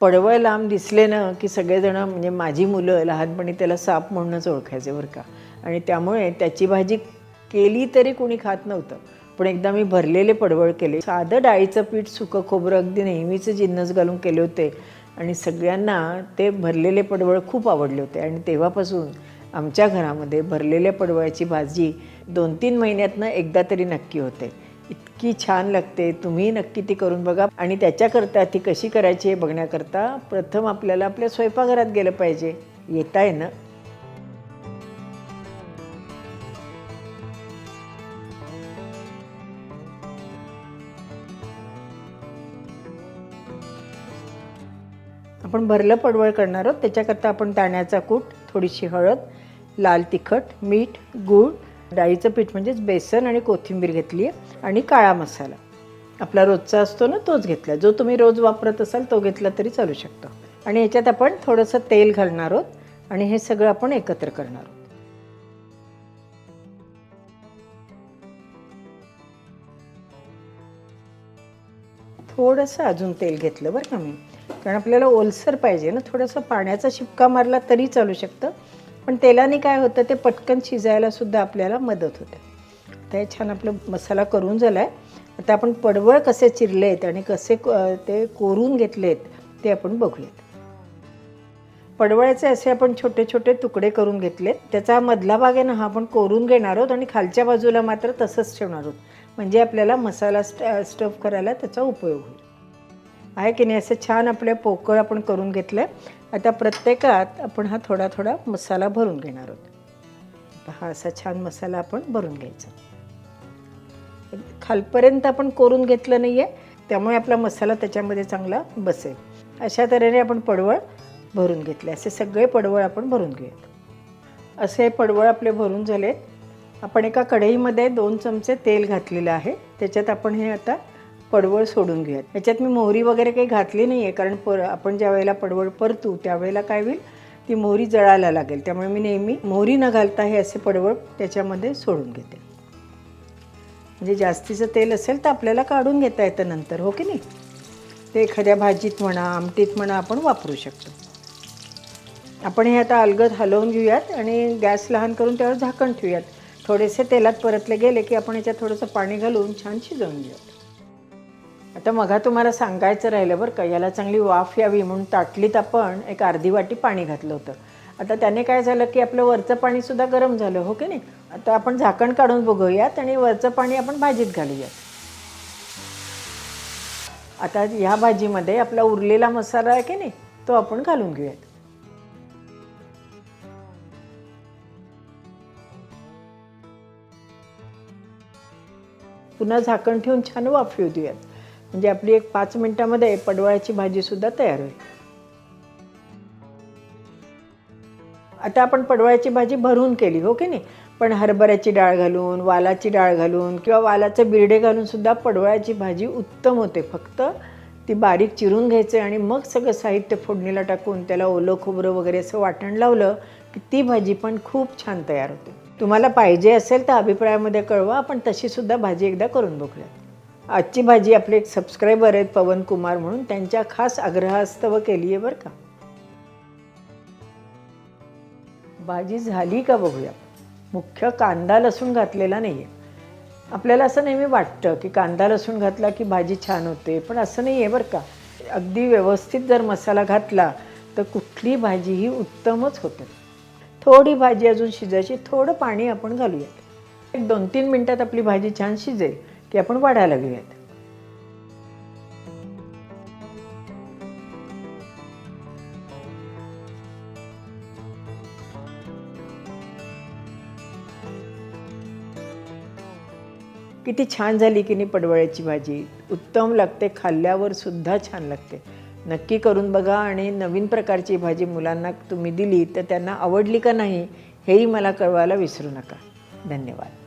पडवळ लांब दिसले ना की सगळेजण म्हणजे माझी मुलं लहानपणी त्याला साप म्हणूनच ओळखायचे बरं का. आणि त्यामुळे त्याची भाजी केली तरी कोणी खात नव्हतं. पण एकदा मी भरलेले पडवळ केले, साधं डाळीचं पीठ, सुकं खोबरं, अगदी नेहमीचे जिन्नस घालून केले होते आणि सगळ्यांना ते भरलेले पडवळ खूप आवडले होते. आणि तेव्हापासून आमच्या घरामध्ये भरलेल्या पडवळाची भाजी 2-3 महिन्यातनं एकदा तरी नक्की होते. इतकी छान लागते, तुम्ही नक्की ती करून बघा. आणि त्याच्याकरता ती कशी करायची हे बघण्याकरता प्रथम आपल्याला आपल्या स्वयंपाकघरात गेलं पाहिजे. येताय ना? आपण भरलं पडवळ करणार आहोत. त्याच्याकरता आपण दाण्याचा कूट, थोडीशी हळद, लाल तिखट, मीठ, गूळ, डाळीचं पीठ म्हणजेच बेसन आणि कोथिंबीर घेतली आहे आणि काळा मसाला आपला रोजचा असतो ना तोच घेतला. जो तुम्ही रोज वापरत असाल तो घेतला तरी चालू शकतो. आणि याच्यात आपण थोडंसं तेल घालणार आहोत आणि हे सगळं आपण एकत्र करणार आहोत. थोडंसं अजून तेल घेतलं बरं का मी, कारण आपल्याला ओलसर पाहिजे ना. थोडंसं पाण्याचा शिपका मारला तरी चालू शकतं, पण तेलाने काय होतं ते पटकन शिजायला सुद्धा आपल्याला मदत होते. आता हे छान आपलं मसाला करून झाला आहे. आता आपण पडवळ कसे चिरलेत आणि कसे ते कोरून घेतलेत ते आपण बघूयात. पडवळाचे असे आपण छोटे छोटे तुकडे करून घेतलेत. त्याचा मधला भाग आहे ना हा आपण कोरून घेणार आहोत आणि खालच्या बाजूला मात्र तसंच ठेवणार आहोत, म्हणजे आपल्याला मसाला स्टफ करायला त्याचा उपयोग होईल. आहे की नाही? असं छान आपल्या पोकळ आपण करून घेतलं आहे. आता प्रत्येकात आपण हा थोडा थोडा मसाला भरून घेणार आहोत. हा असा छान मसाला आपण भरून घ्यायचा. खालपर्यंत आपण कोरून घेतलं नाही आहे, त्यामुळे आपला मसाला त्याच्यामध्ये चांगला बसेल. अशा तऱ्हेने आपण पडवळ भरून घेतले. असे सगळे पडवळ आपण भरून घेऊयात. असे पडवळ आपले भरून झालेत. आपण एका कढईमध्ये 2 चमचे तेल घातलेलं आहे. त्याच्यात आपण हे आता पडवळ सोडून घेऊयात. याच्यात मी मोहरी वगैरे काही घातली नाही आहे, कारण आपण ज्या वेळेला पडवळ परतू त्यावेळेला काय होईल, ती मोहरी जळायला लागेल. त्यामुळे मी नेहमी मोहरी न घालता हे असे पडवळ त्याच्यामध्ये सोडून घेते. म्हणजे जास्तीचं तेल असेल तर आपल्याला काढून घेता येतं नंतर, हो की नाही? ते एखाद्या भाजीत म्हणा, आमटीत म्हणा आपण वापरू शकतो. आपण हे आता अलगद हलवून घेऊयात आणि गॅस लहान करून त्यावर झाकण ठेवूयात. थोडेसे तेलात परतले गेले की आपण याच्यात थोडंसं पाणी घालून छान शिजवून घेऊयात. आता मघा तुम्हाला सांगायचं राहिलं बरं का, याला चांगली वाफ यावी म्हणून ताटलीत आपण एक अर्धी वाटी पाणी घातलं होतं. आता त्याने काय झालं की आपलं वरचं पाणीसुद्धा गरम झालं, हो की नाही? आता आपण झाकण काढून बघूयात आणि वरचं पाणी आपण भाजीत घालूयात. आता ह्या भाजीमध्ये आपला उरलेला मसाला आहे की नाही तो आपण घालून घेऊयात. पुन्हा झाकण ठेवून छान वाफ येऊ देऊयात. म्हणजे आपली एक 5 मिनिटामध्ये पडवळाची भाजीसुद्धा तयार होईल. आता आपण पडवळाची भाजी भरून केली, हो की नाही? पण हरभऱ्याची डाळ घालून, वालाची डाळ घालून किंवा वालाचे बिरडे घालून सुद्धा पडवळाची भाजी उत्तम होते. फक्त ती बारीक चिरून घ्यायचे आणि मग सगळं साहित्य फोडणीला टाकून त्याला ओलं खोबरं वगैरे असं वाटण लावलं की ती भाजी पण खूप छान तयार होते. तुम्हाला पाहिजे असेल तर अभिप्रायामध्ये कळवा, आपण तशीसुद्धा भाजी एकदा करून बघूया. आजची भाजी आपले एक सबस्क्रायबर आहेत पवन कुमार म्हणून, त्यांच्या खास आग्रहास्तव केली आहे बरं का. भाजी झाली का बघूया. मुख्य कांदा लसूण घातलेला नाही आहे. आपल्याला असं नेहमी वाटतं की कांदा लसूण घातला की भाजी छान होते, पण असं नाही आहे बरं का. अगदी व्यवस्थित जर मसाला घातला तर कुठली भाजी ही उत्तमच होते. थोडी भाजी अजून शिजायची, थोडं पाणी आपण घालूयात. एक 2-3 मिनटात आपली भाजी छान शिजेल की आपण वाढायला घेऊयात. किती छान झाली की नाही पडवळाची भाजी. उत्तम लागते, खाल्ल्यावर सुद्धा छान लागते. नक्की करून बघा. आणि नवीन प्रकारची भाजी मुलांना तुम्ही दिली तर त्यांना आवडली का नाही हेही मला कळवायला विसरू नका. धन्यवाद.